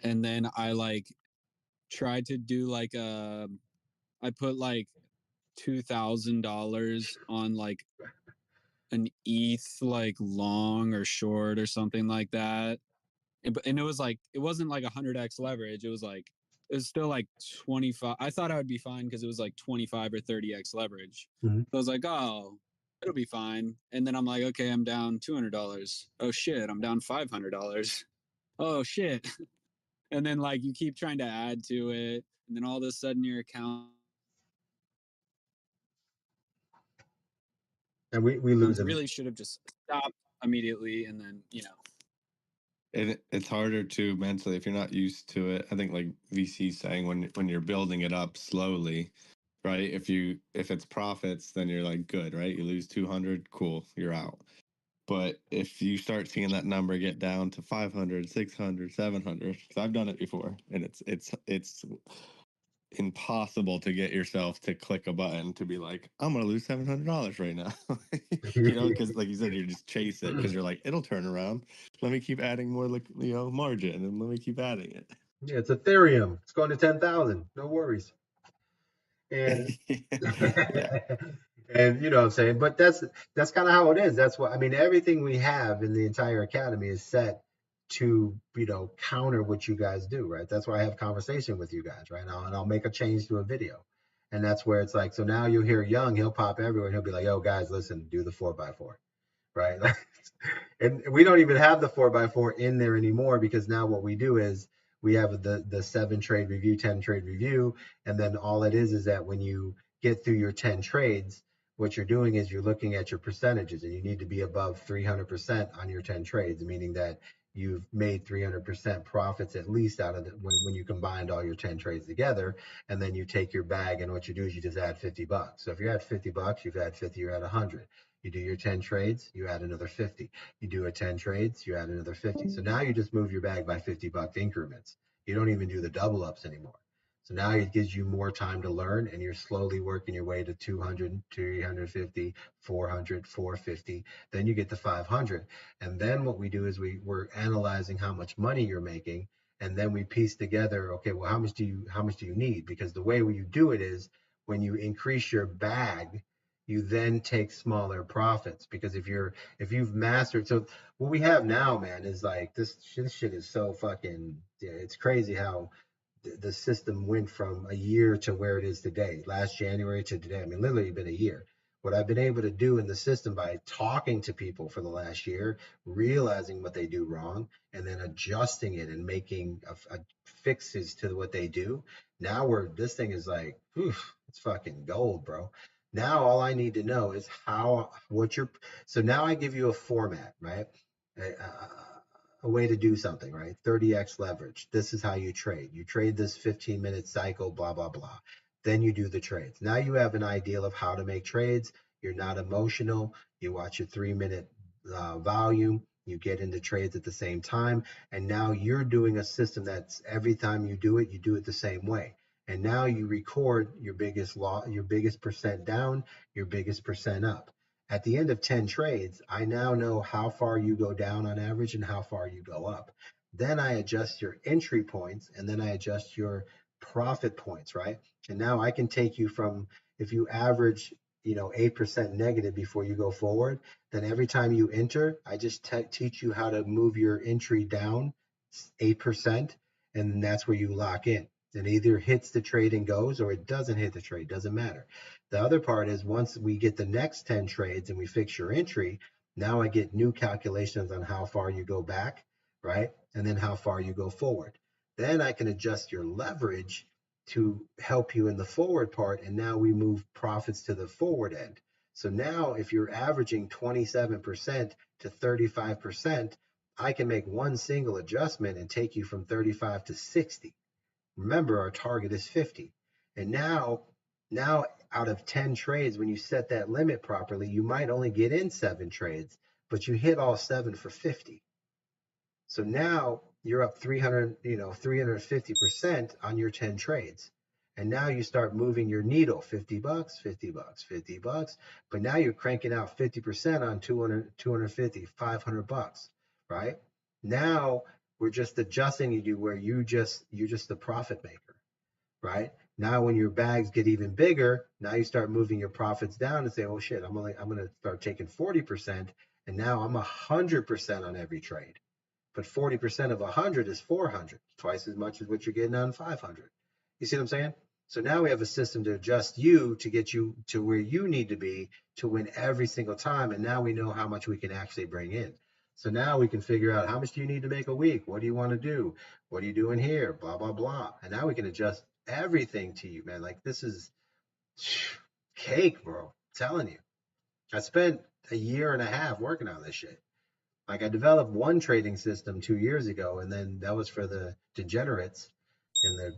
and then I like tried to do like I put like $2,000 on like an ETH like long or short or something like that. And it was like it wasn't like 100x leverage. It was like it was still like 25. I thought I would be fine because it was like 25 or 30x leverage. Mhm. So I was like, oh, it'll be fine. And then I'm like, okay, I'm down $200. Oh shit, I'm down $500. Oh shit. And then like you keep trying to add to it, and then all of a sudden your account And we lose them. really should have just stopped immediately, and then And it's harder to mentally if you're not used to it. I think like VC saying when you're building it up slowly, right? If it's profits, then you're like good, right? You lose 200, cool, you're out. But if you start seeing that number get down to 500, 600, 700, because I've done it before, and it's impossible to get yourself to click a button to be like, I'm gonna lose $700 right now. Because like you said, you just chase it because you're like, it'll turn around. Let me keep adding more, like, margin, and let me keep adding it. Yeah, it's Ethereum. It's going to 10,000. No worries. And Yeah. and you know what I'm saying, but that's kind of how it is. That's what I mean. Everything we have in the entire academy is set to counter what you guys do, right? That's why I have conversation with you guys right now, and I'll make a change to a video, and that's where it's like, so now you'll hear Young, he'll pop everywhere, and he'll be like, yo guys, listen, do the 4x4, right? And we don't even have the 4x4 in there anymore, because now what we do is we have the 7 trade review, 10 trade review, and then all it is that when you get through your 10 trades, what you're doing is you're looking at your percentages, and you need to be above 300% on your 10 trades, meaning that you've made 300% profits at least out of when you combined all your 10 trades together. And then you take your bag, and what you do is you just add $50. So if you're at $50, you've had 50, you're at 100. You do your 10 trades, you add another 50. You do a 10 trades, you add another 50. So now you just move your bag by $50 increments. You don't even do the double ups anymore. So now it gives you more time to learn, and you're slowly working your way to 200, 350, 400, 450. Then you get to 500. And then what we do is we're analyzing how much money you're making. And then we piece together, okay, well, how much do you need? Because the way you do it is when you increase your bag, you then take smaller profits, because if you've mastered, so what we have now, man, is like this shit is so fucking, yeah, it's crazy how the system went from a year to where it is today, last January to today. I mean, literally been a year. What I've been able to do in the system by talking to people for the last year, realizing what they do wrong, and then adjusting it and making fixes to what they do. Now this thing is like, oof, it's fucking gold, bro. Now all I need to know is so now I give you a format, right? A way to do something, right? 30x leverage. This is how you trade. You trade this 15-minute cycle, blah, blah, blah. Then you do the trades. Now you have an idea of how to make trades. You're not emotional. You watch your 3-minute volume. You get into trades at the same time. And now you're doing a system that's every time you do it the same way. And now you record your biggest your biggest percent down, your biggest percent up. At the end of 10 trades, I now know how far you go down on average and how far you go up. Then I adjust your entry points, and then I adjust your profit points, right? And now I can take you from, if you average, 8% negative before you go forward, then every time you enter, I just teach you how to move your entry down 8%, and that's where you lock in. It either hits the trade and goes, or it doesn't hit the trade, doesn't matter. The other part is once we get the next 10 trades and we fix your entry, now I get new calculations on how far you go back, right? And then how far you go forward. Then I can adjust your leverage to help you in the forward part. And now we move profits to the forward end. So now if you're averaging 27% to 35%, I can make one single adjustment and take you from 35 to 60. Remember, our target is 50. And now out of 10 trades, when you set that limit properly, you might only get in 7 trades, but you hit all 7 for 50. So now you're up 350% on your 10 trades. And now you start moving your needle, $50, $50, $50. But now you're cranking out 50% on 200, 250, $500, right? Now We're just adjusting you where you're just the profit maker, right? Now when your bags get even bigger, now you start moving your profits down and say, oh shit, I'm gonna start taking 40%, and now I'm 100% on every trade. But 40% of 100 is 400, twice as much as what you're getting on 500. You see what I'm saying? So now we have a system to adjust you to get you to where you need to be to win every single time. And now we know how much we can actually bring in. So now we can figure out how much do you need to make a week? What do you want to do? What are you doing here? Blah, blah, blah. And now we can adjust everything to you, man. Like this is cake, bro. I'm telling you. I spent a year and a half working on this shit. Like I developed one trading system 2 years ago, and then that was for the degenerates and the,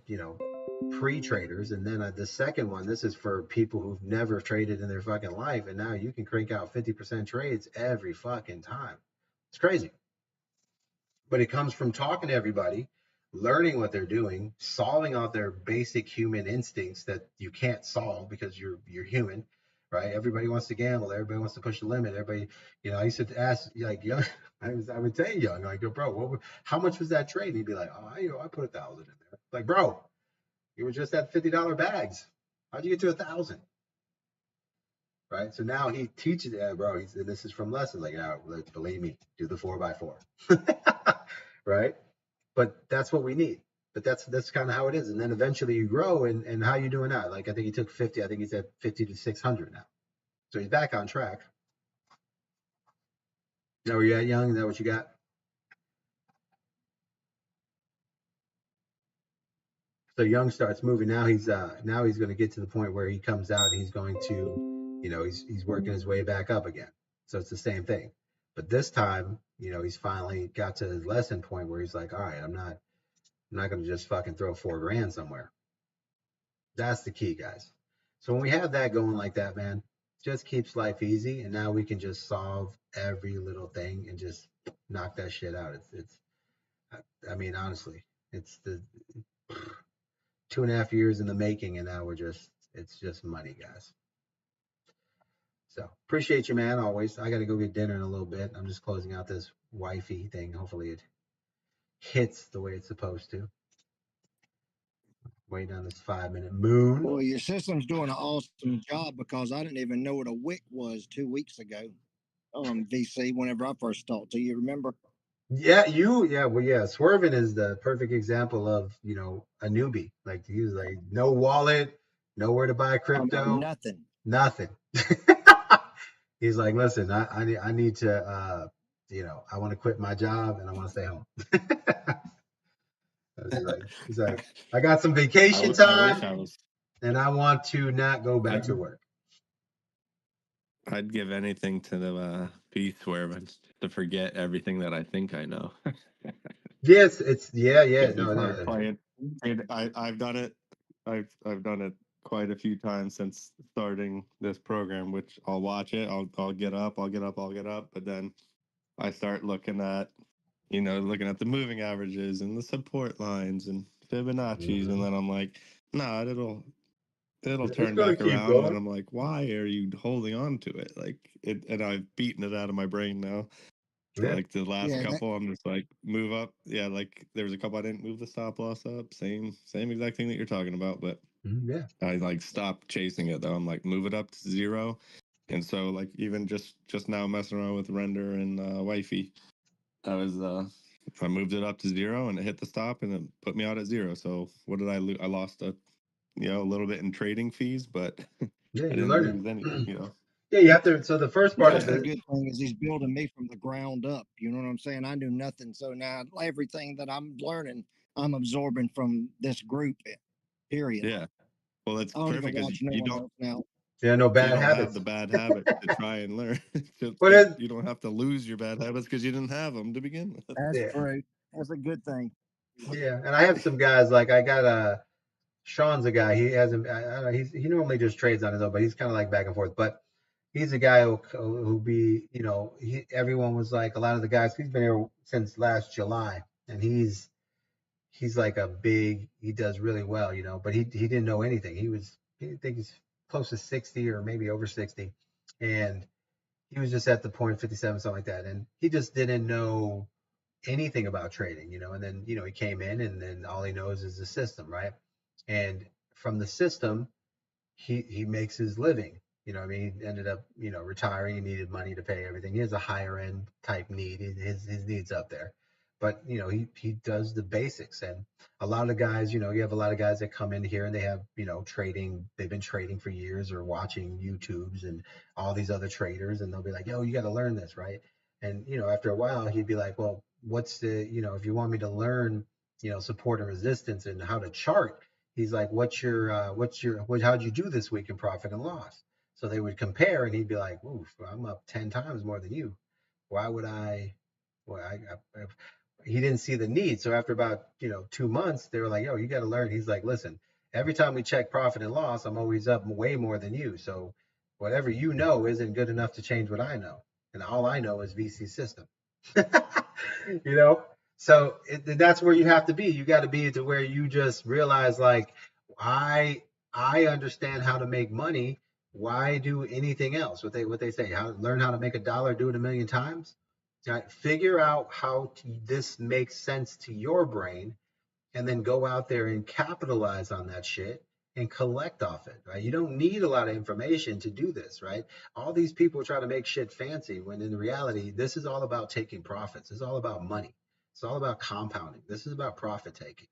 pre-traders. And then the second one, this is for people who've never traded in their fucking life. And now you can crank out 50% trades every fucking time. It's crazy. But it comes from talking to everybody, learning what they're doing, solving out their basic human instincts that you can't solve because you're human, right? Everybody wants to gamble. Everybody wants to push the limit. Everybody, I used to ask like young, I would tell young, like, bro, how much was that trade? And he'd be like, oh, I put 1,000 in there. Like, bro, you were just at $50 bags. How'd you get to 1,000? Right. So now he teaches, bro. And this is from lessons. Like, believe me, do the 4x4. Right. But that's what we need. But that's kind of how it is. And then eventually you grow. And how you doing now? Like, I think he took 50. I think he's at 50 to 600 now. So he's back on track. Is that where you at, Young? Is that what you got? So Young starts moving. Now he's going to get to the point where he comes out and he's going to, he's working his way back up again. So it's the same thing. But this time, he's finally got to his lesson point where he's like, all right, I'm not going to just fucking throw $4,000 somewhere. That's the key, guys. So when we have that going like that, man, just keeps life easy. And now we can just solve every little thing and just knock that shit out. I mean, honestly, it's the 2.5 years in the making, and now it's just money, guys. So appreciate you, man. Always. I got to go get dinner in a little bit. I'm just closing out this wifey thing. Hopefully it hits the way it's supposed to. Waiting on this 5-minute moon. Well, your system's doing an awesome job because I didn't even know what a wick was 2 weeks ago. VC, whenever I first talked to you, remember? Yeah, Swervin is the perfect example of, a newbie. Like he's like no wallet, nowhere to buy crypto. Nothing. He's like, listen, I need to I want to quit my job and I want to stay home. he's like, I got some vacation time and I want to not go back to work. I'd give anything to be Swervin to forget everything that I think I know. Yes, no. I've done it. I've done it quite a few times since starting this program, which I'll watch it. I'll get up, but then I start looking at the moving averages and the support lines and Fibonacci's, and then I'm like, nah, it'll turn back around, and I'm like, why are you holding on to it? Like and I've beaten it out of my brain now. So like the last couple, I'm just like, move up. Yeah, like there was a couple I didn't move the stop loss up. Same exact thing that you're talking about, but I like stopped chasing it though. I'm like, move it up to 0. And so like even just now messing around with Render and Wifey, I moved it up to 0 and it hit the stop and it put me out at 0. So what did I lose? I lost a little bit in trading fees, but yeah, I didn't lose any, Yeah, you have to. So the first part of the good thing is he's building me from the ground up. You know what I'm saying? I knew nothing. So now everything that I'm learning, I'm absorbing from this group, period. Yeah. Well, that's perfect because you don't no bad you don't habits. have the bad habits to try and learn. You don't have to lose your bad habits because you didn't have them to begin with. That's true. That's a good thing. Yeah, and I have some guys like I got Sean's a guy. He hasn't. I don't know. He normally just trades on his own, but he's kind of like back and forth. But he's a guy who'll be, everyone was like, a lot of the guys, he's been here since last July, and he's like he does really well, but he didn't know anything. I think he's close to 60 or maybe over 60. And he was just at the point 57, something like that. And he just didn't know anything about trading, and then, he came in and then all he knows is the system, right? And from the system, he makes his living. I mean, he ended up, retiring. He needed money to pay everything. He has a higher end type need. His needs up there, but he does the basics. And a lot of guys, you have a lot of guys that come in here and they have, trading. They've been trading for years or watching YouTubes and all these other traders, and they'll be like, "Yo, you got to learn this, right?" And after a while, he'd be like, "Well, what's the, if you want me to learn, support and resistance and how to chart." He's like, how'd you do this week in profit and loss? So they would compare, and he'd be like, "Oof, I'm up 10 times more than you. Why would I?" Well, he didn't see the need. So after about 2 months, they were like, "Yo, you got to learn." He's like, "Listen, every time we check profit and loss, I'm always up way more than you. So whatever you know isn't good enough to change what I know, and all I know is VC system." you know. So that's where you have to be. You got to be to where you just realize, like, I understand how to make money. Why do anything else? What they say, learn how to make $1, do it 1,000,000 times. Right? Figure out how this makes sense to your brain, and then go out there and capitalize on that shit and collect off it, right? You don't need a lot of information to do this, right? All these people try to make shit fancy when in reality, this is all about taking profits. It's all about money. It's all about compounding. This is about profit taking,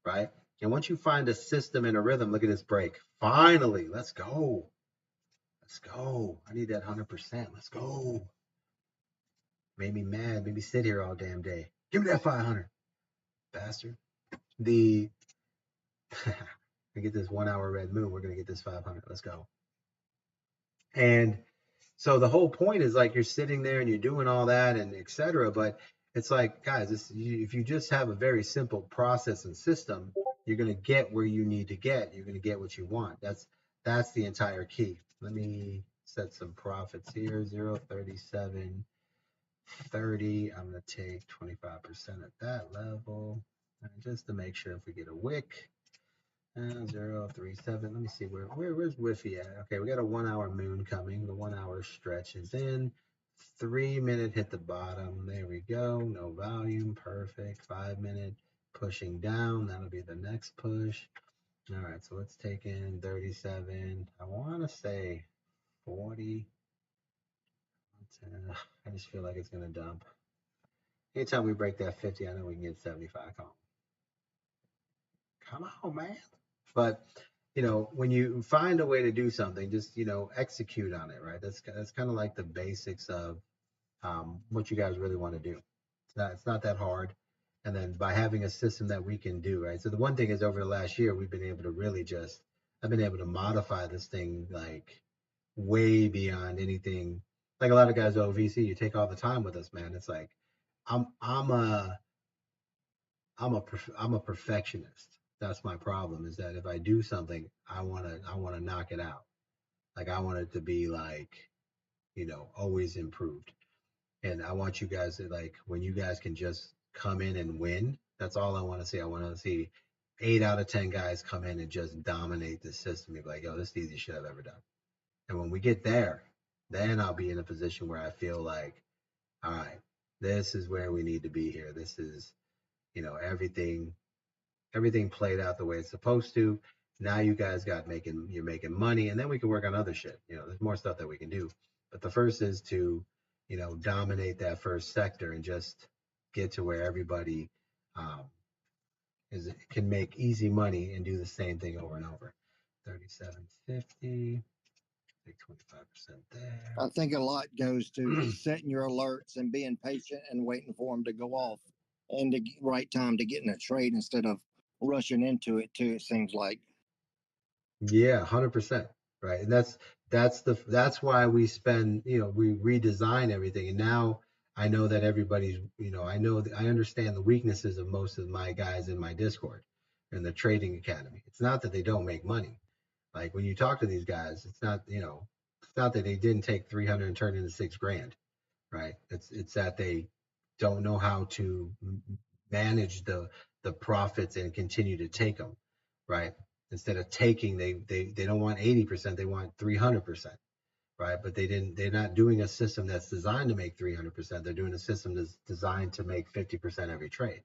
right? And once you find a system and a rhythm, look at this break. Finally, let's go. Let's go. I need that 100%. Let's go. Made me mad. Made me sit here all damn day. Give me that 500, bastard. We get this 1 hour red moon. We're going to get this 500. Let's go. And so the whole point is, like, you're sitting there and you're doing all that and etc. But it's like, guys, if you just have a very simple process and system, you're going to get where you need to get. You're going to get what you want. That's the entire key. Let me set some profits here. 0.3730. I'm going to take 25% at that level, and just to make sure if we get a wick. 0.37. Let me see where's Whiffy at. Okay, we got a 1 hour moon coming. The 1 hour stretch is in. 3 minute hit the bottom. There we go. No volume. Perfect. 5 minute pushing down. That'll be the next push. All right, so let's take in 37. I want to say 40. I just feel like it's going to dump. Anytime we break that 50, I know we can get 75. Come on, man. But when you find a way to do something, just execute on it, right? That's kind of like the basics of what you guys really want to do. It's not that hard. And then by having a system that we can do, right? So the one thing is, over the last year, we've been able to really I've been able to modify this thing like way beyond anything. Like a lot of guys, VC, you take all the time with us, man. It's like I'm a perfectionist. That's my problem, is that if I do something, I want to knock it out. Like, I want it to be like, always improved. And I want you guys to, like, when you guys can just come in and win, that's all I want to see. I want to see 8 out of 10 guys come in and just dominate the system. Be like, "Yo, this is the easiest shit I've ever done." And when we get there, then I'll be in a position where I feel like, all right, this is where we need to be here. This is, everything played out the way it's supposed to. Now you guys you're making money, and then we can work on other shit. There's more stuff that we can do. But the first is to, dominate that first sector and just get to where everybody can make easy money and do the same thing over and over. 37.50. Take 25% there. I think a lot goes to setting your alerts and being patient and waiting for them to go off, and the right time to get in a trade instead of rushing into it too. It seems like. Yeah, 100%. Right, and that's why we spend. We redesign everything, and now I know that everybody's. I understand the weaknesses of most of my guys in my Discord and the Trading Academy. It's not that they don't make money. Like, when you talk to these guys, it's not that they didn't take 300 and turn into $6,000, right? It's that they don't know how to manage the profits and continue to take them, right? Instead of taking, they don't want 80%, they want 300%, right? But they're not doing a system that's designed to make 300%. They're doing a system that's designed to make 50% every trade.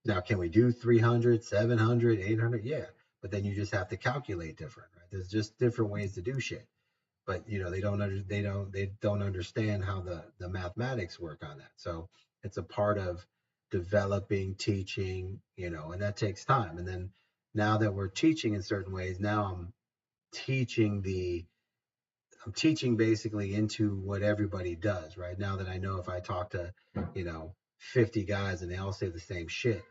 Now, can we do 300, 700, 800? Yeah, but then you just have to calculate different, right? There's just different ways to do shit. But they don't understand how the mathematics work on that. So it's a part of developing, teaching, and that takes time. And then now that we're teaching in certain ways, now I'm teaching basically into what everybody does, right? Now that I know if I talk to 50 guys and they all say the same shit,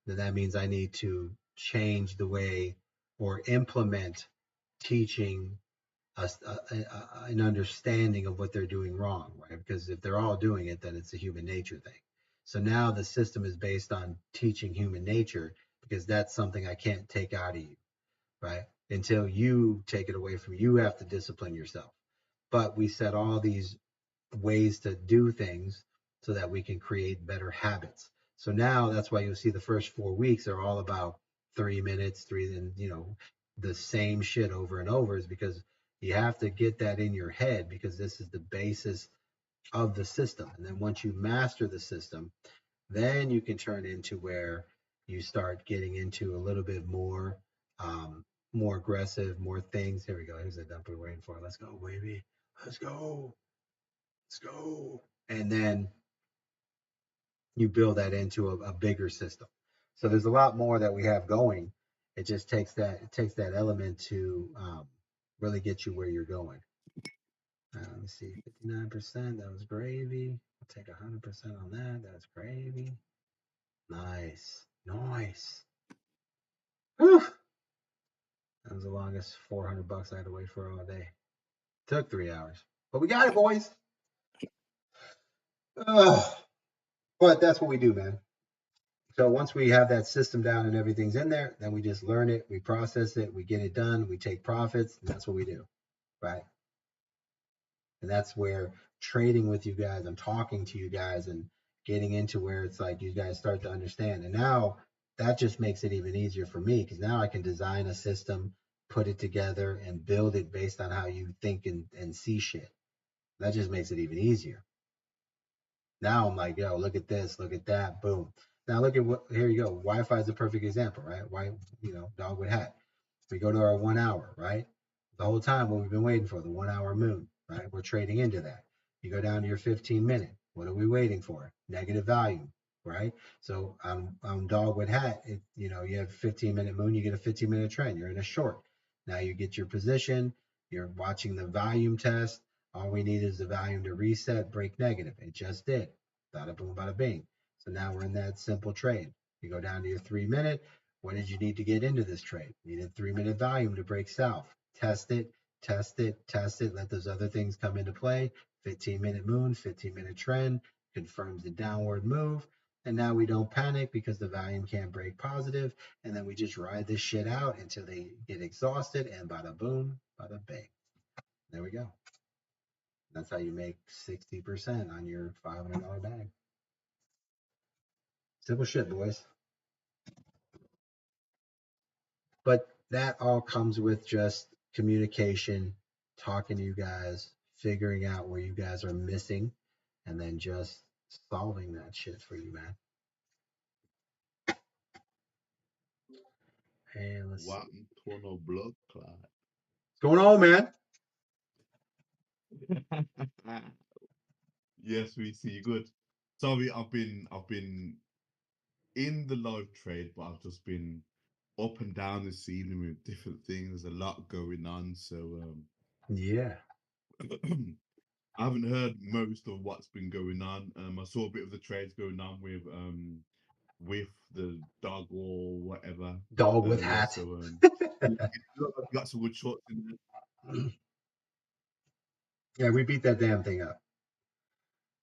then that means I need to change the way or implement teaching an understanding of what they're doing wrong, right? Because if they're all doing it, then it's a human nature thing. So now the system is based on teaching human nature, because that's something I can't take out of you, right? Until you take it away from you, have to discipline yourself. But we set all these ways to do things so that we can create better habits. So now that's why you'll see the first 4 weeks are all about 3 minutes, and the same shit over and over, is because you have to get that in your head, because this is the basis of the system. And then once you master the system, then you can turn into where you start getting into a little bit more aggressive, more things. Here we go. Here's the dump we're waiting for. Let's go, baby. Let's go. Let's go. And then you build that into a bigger system. So there's a lot more that we have going. It just takes that element to really get you where you're going. Let me see, 59%. That was gravy. I'll take 100% on that. That's gravy. Nice. Whew. That was the longest $400 I had to wait for all day. Took 3 hours, but we got it, boys. But that's what we do, man. So once we have that system down and everything's in there, then we just learn it, we process it, we get it done, we take profits, and that's what we do, right? And that's where trading with you guys, I'm talking to you guys and getting into where it's like you guys start to understand. And now that just makes it even easier for me, because now I can design a system, put it together, and build it based on how you think and see shit. That just makes it even easier. Now I'm like, yo, look at this, look at that, boom. Now look at here you go. Wi-Fi is a perfect example, right? Why, Dogwood Hat. We go to our 1 hour, right? The whole time what we've been waiting for, the 1 hour moon, right? We're trading into that. You go down to your 15-minute. What are we waiting for? Negative volume, right? So on Dogwood Hat, you have 15-minute moon, you get a 15-minute trend. You're in a short. Now you get your position. You're watching the volume test. All we need is the volume to reset, break negative. It just did. Bada boom, bada bing. So now we're in that simple trade. You go down to your 3-minute. What did you need to get into this trade? You needed 3-minute volume to break south. Test it. Let those other things come into play. 15-minute moon, 15-minute trend, confirms the downward move. And now we don't panic because the volume can't break positive. And then we just ride this shit out until they get exhausted, and bada boom, bada bing. There we go. That's how you make 60% on your $500 bag. Simple shit, boys. But that all comes with just communication, talking to you guys, figuring out where you guys are missing, and then just solving that shit for you, man. And let's see. Toronto blood clot. What's going on, man? Yes, we see you good. Sorry, I've been in the live trade, but I've just been up and down this evening with different things. There's a lot going on, so Yeah. I haven't heard most of what's been going on. I saw a bit of the trades going on with the dog or whatever. Dog with hat. So you got some good shots in there. Yeah, we beat that damn thing up.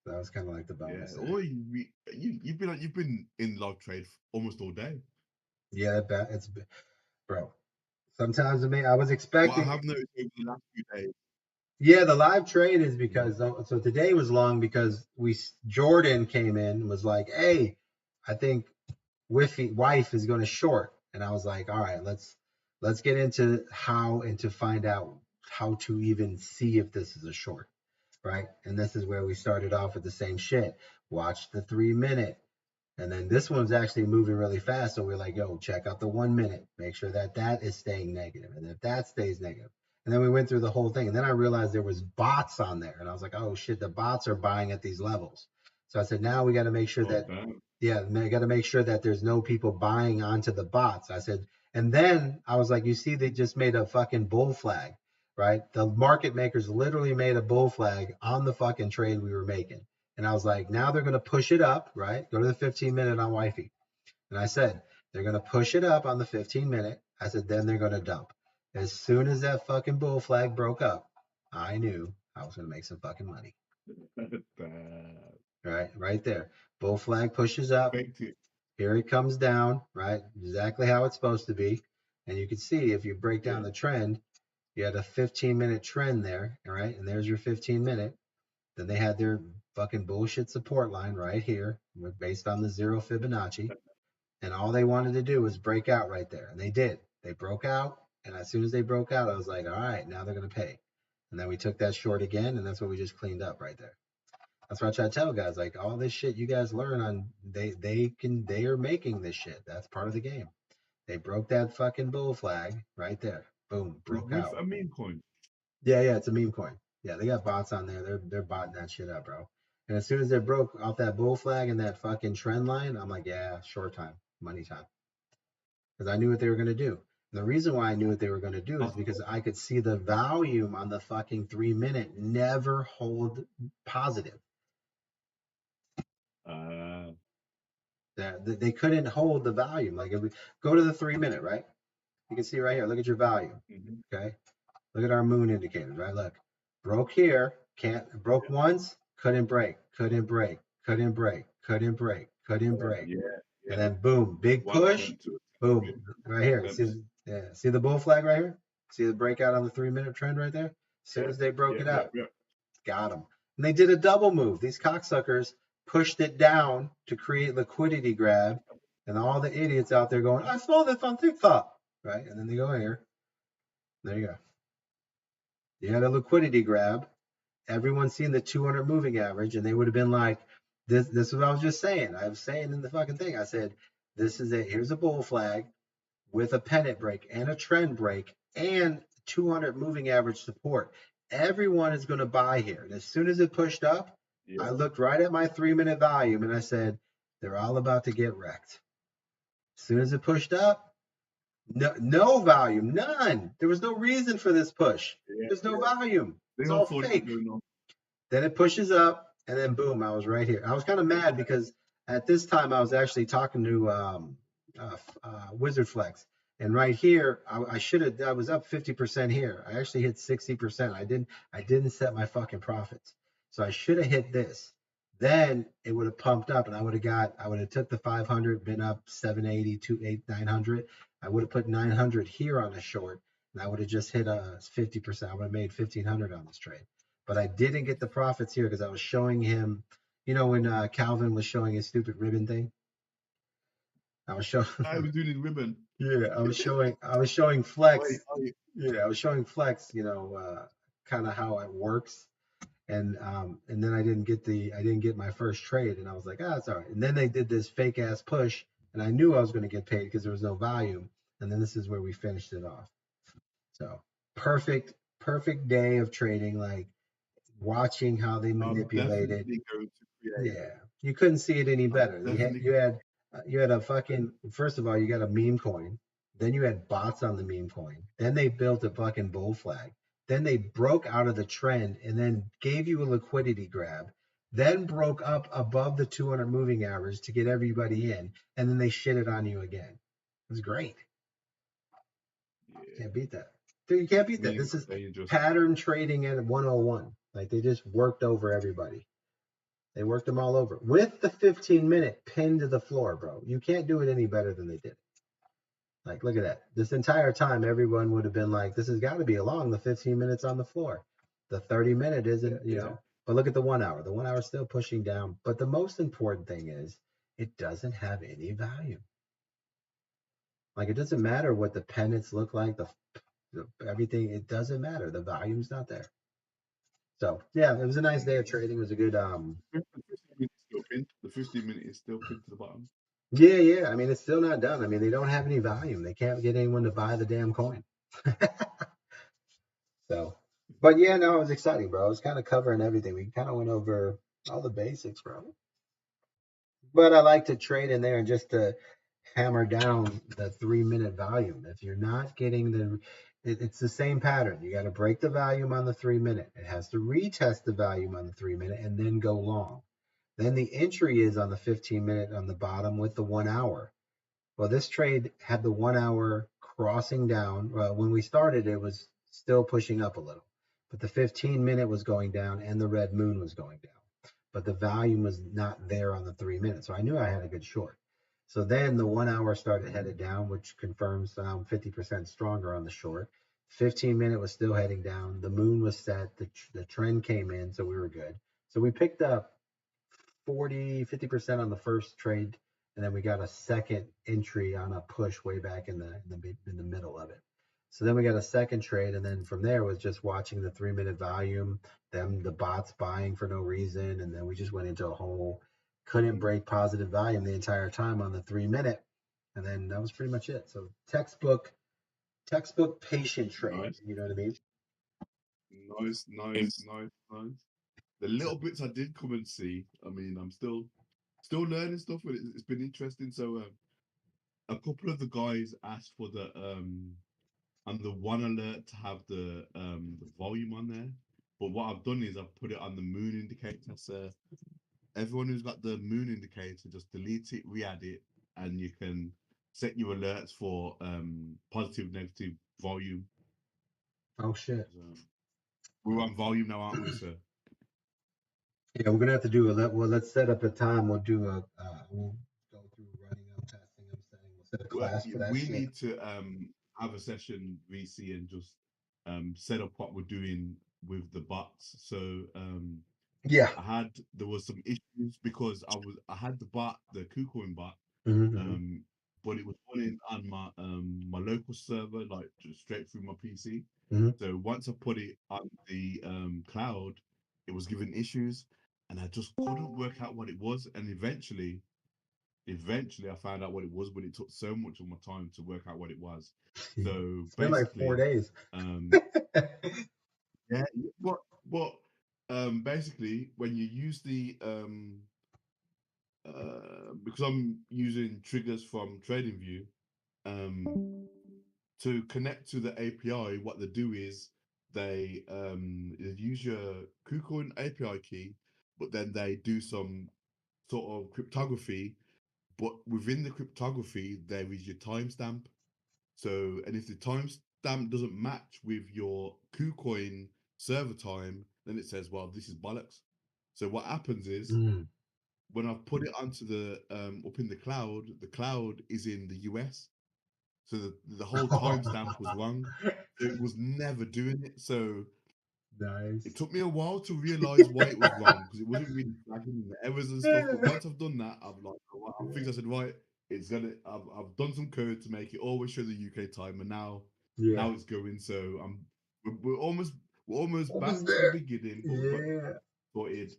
That was kind of like the bonus. Yeah, or you've been in live trade almost all day. Yeah, it's bro. Sometimes I was expecting. Well, I have noticed over the last few days. Yeah, the live trade is because so today was long because Jordan came in and was like, "Hey, I think wife is going to short," and I was like, "All right, let's get into how and to find out how to even see if this is a short, right? And this is where we started off with the same shit. Watch the 3 minute. And then this one's actually moving really fast. So we're like, yo, check out the 1 minute. Make sure that that is staying negative. And if that stays negative. And then we went through the whole thing. And then I realized there was bots on there. And I was like, oh shit, the bots are buying at these levels. So I said, now we got to make sure that, yeah, we got to make sure that there's no people buying onto the bots. I said, and then I was like, you see, they just made a fucking bull flag, right? The market makers literally made a bull flag on the fucking trade we were making. And I was like, now they're going to push it up, right? Go to the 15 minute on wifey. And I said, they're going to push it up on the 15 minute. I said, then they're going to dump. As soon as that fucking bull flag broke up, I knew I was going to make some fucking money. Right there. Bull flag pushes up. Here it comes down, right? Exactly how it's supposed to be. And you can see if you break down the trend, you had a 15-minute trend there, all right? And there's your 15 minute. Then they had their fucking bullshit support line right here, based on the 0 Fibonacci. And all they wanted to do was break out right there. And they did. They broke out. And as soon as they broke out, I was like, all right, now they're going to pay. And then we took that short again. And that's what we just cleaned up right there. That's what I try to tell guys. Like, all this shit you guys learn on, they are making this shit. That's part of the game. They broke that fucking bull flag right there. Boom, broke out. A meme coin. Yeah, it's a meme coin. Yeah, they got bots on there. They're botting that shit up, bro. And as soon as they broke off that bull flag and that fucking trend line, I'm like, yeah, short time, money time. Because I knew what they were going to do. And the reason why I knew what they were going to do is because I could see the volume on the fucking 3 minute never hold positive. They couldn't hold the volume. Like, if we go to the 3 minute, right? You can see right here. Look at your volume. Okay. Look at our moon indicators, right? Look, broke here, broke once, couldn't break. And then boom, big push, boom, right here. See the bull flag right here? See the breakout on the 3 minute trend right there? As soon as they broke it up, got them. And they did a double move. These cocksuckers pushed it down to create liquidity grab, and all the idiots out there going, I saw this on TikTok, right? And then they go here. There you go. You had a liquidity grab. Everyone's seen the 200 moving average, and they would have been like, this is what I was just saying. I was saying in the fucking thing. I said, here's a bull flag with a pennant break and a trend break and 200 moving average support. Everyone is going to buy here. And as soon as it pushed up, I looked right at my 3 minute volume and I said, they're all about to get wrecked. As soon as it pushed up, no volume, none. There was no reason for this push. There's no volume. It's all fake. Then it pushes up, and then boom, I was right here. I was kind of mad because at this time I was actually talking to Wizard Flex, and right here I was up 50% here. I actually hit 60%. I didn't set my fucking profits, so I should have hit this. Then it would have pumped up, and I would have took the 500, been up 780, 280, 900. I would have put 900 here on a short, and I would have just hit a 50%. I would have made 1,500 on this trade. But I didn't get the profits here because I was showing him, when Calvin was showing his stupid ribbon thing. I was doing his ribbon. Yeah, I was showing Flex. Yeah, I was showing Flex, kind of how it works. And then I didn't get my first trade, and I was like, it's all right. And then they did this fake ass push, and I knew I was going to get paid because there was no volume. And then this is where we finished it off. So perfect day of trading, like watching how they manipulated. Yeah, you couldn't see it any better. You had a fucking, first of all, you got a meme coin. Then you had bots on the meme coin. Then they built a fucking bull flag. Then they broke out of the trend and then gave you a liquidity grab. Then broke up above the 200 moving average to get everybody in. And then they shit it on you again. It was great. Can't beat that. Dude, you can't beat that. This is pattern trading at 101. Like, they just worked over everybody. They worked them all over with the 15-minute pin to the floor, bro. You can't do it any better than they did. Like, look at that. This entire time, everyone would have been like, this has got to be along the 15 minutes on the floor. The 30-minute isn't, But look at the 1 hour. The 1 hour is still pushing down. But the most important thing is it doesn't have any value. Like, it doesn't matter what the pennants look like. Everything, it doesn't matter. The volume's not there. So yeah, it was a nice day of trading. It was a good The 15 minute is still pinned to the bottom. yeah. I mean, it's still not done. I mean, they don't have any volume. They can't get anyone to buy the damn coin. So, but yeah, no, it was exciting, bro. It was kind of covering everything. We kind of went over all the basics, bro. But I like to trade in there and just to hammer down the 3 minute volume. If you're not getting it's the same pattern. You got to break the volume on the 3 minute. It has to retest the volume on the 3 minute and then go long. Then the entry is on the 15 minute on the bottom with the 1 hour. Well, this trade had the 1 hour crossing down. Well, when we started, it was still pushing up a little, but the 15 minute was going down and the red moon was going down. But the volume was not there on the 3 minute. So I knew I had a good short. So then the 1 hour started headed down, which confirms 50% stronger on the short. 15 minute was still heading down. The moon was set. The trend came in, so we were good. So we picked up 50% on the first trade, and then we got a second entry on a push way back in the middle of it. So then we got a second trade, and then from there was just watching the 3 minute volume, the bots buying for no reason, and then we just went into a whole couldn't break positive volume the entire time on the 3 minute, and then that was pretty much it. So textbook patient trade. Nice. You know what I mean? Nice. The little bits I did come and see. I mean, I'm still learning stuff, but it's been interesting. So a couple of the guys asked for the on the one alert to have the volume on there. But what I've done is I've put it on the moon indicator. So everyone who's got the moon indicator, just delete it, re-add it, and you can set your alerts for positive, negative volume. Oh shit. So, we're on volume now, aren't we, sir? Yeah, we're gonna have to do let's set up a time. We'll do we'll go through running up testing. I'm saying we'll set a class for that We shit. need to have a session, VC, and just set up what we're doing with the bots. So Yeah. there was some issues because I had the bot, the KuCoin bot, Mm-hmm. but it was running on my local server, like just straight through my PC. Mhm. So once I put it on the cloud, it was giving issues, and I just couldn't work out what it was. And eventually I found out what it was, but it took so much of my time to work out what it was. So It's been like 4 days. Yeah, but basically when you use the because I'm using triggers from TradingView, to connect to the API, what they do is they use your KuCoin API key, but then they do some sort of cryptography. But within the cryptography, there is your timestamp. So, and if the timestamp doesn't match with your KuCoin server time, then it says, well, this is bollocks. So what happens is when I've put it onto the up in the cloud is in the US. So the whole timestamp was wrong. So it was never doing it. So Nice. it took me a while to realize why it was wrong because it wasn't really flagging the errors and stuff. But once I've done that, I said, right, I've done some code to make it always show the UK time, and now it's going. So we're almost back to the beginning. But we've got sorted,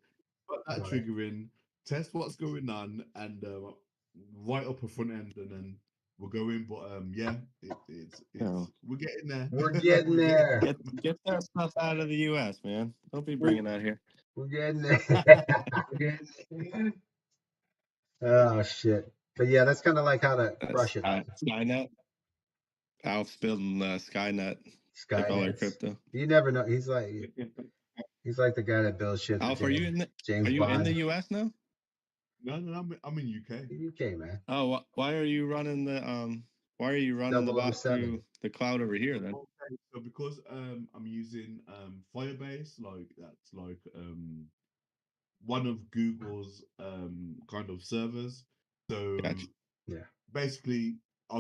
got that trigger in, test what's going on, and right up a front end, and then we're going. But it's we're getting there. We're getting there. Get that stuff out of the U.S., man. Don't be bringing that here. We're getting there. Oh shit! But yeah, that's kind of like how to crush it. Skynet. Alf's building Skynet. Like all our crypto. You never know. He's like the guy that builds shit. Alf, are you in the U.S. now? No, I'm in UK. UK, man. Oh, why are you running the the bot through the cloud over here then? Okay, so because I'm using Firebase, like that's like one of Google's kind of servers. So Gotcha. Yeah, basically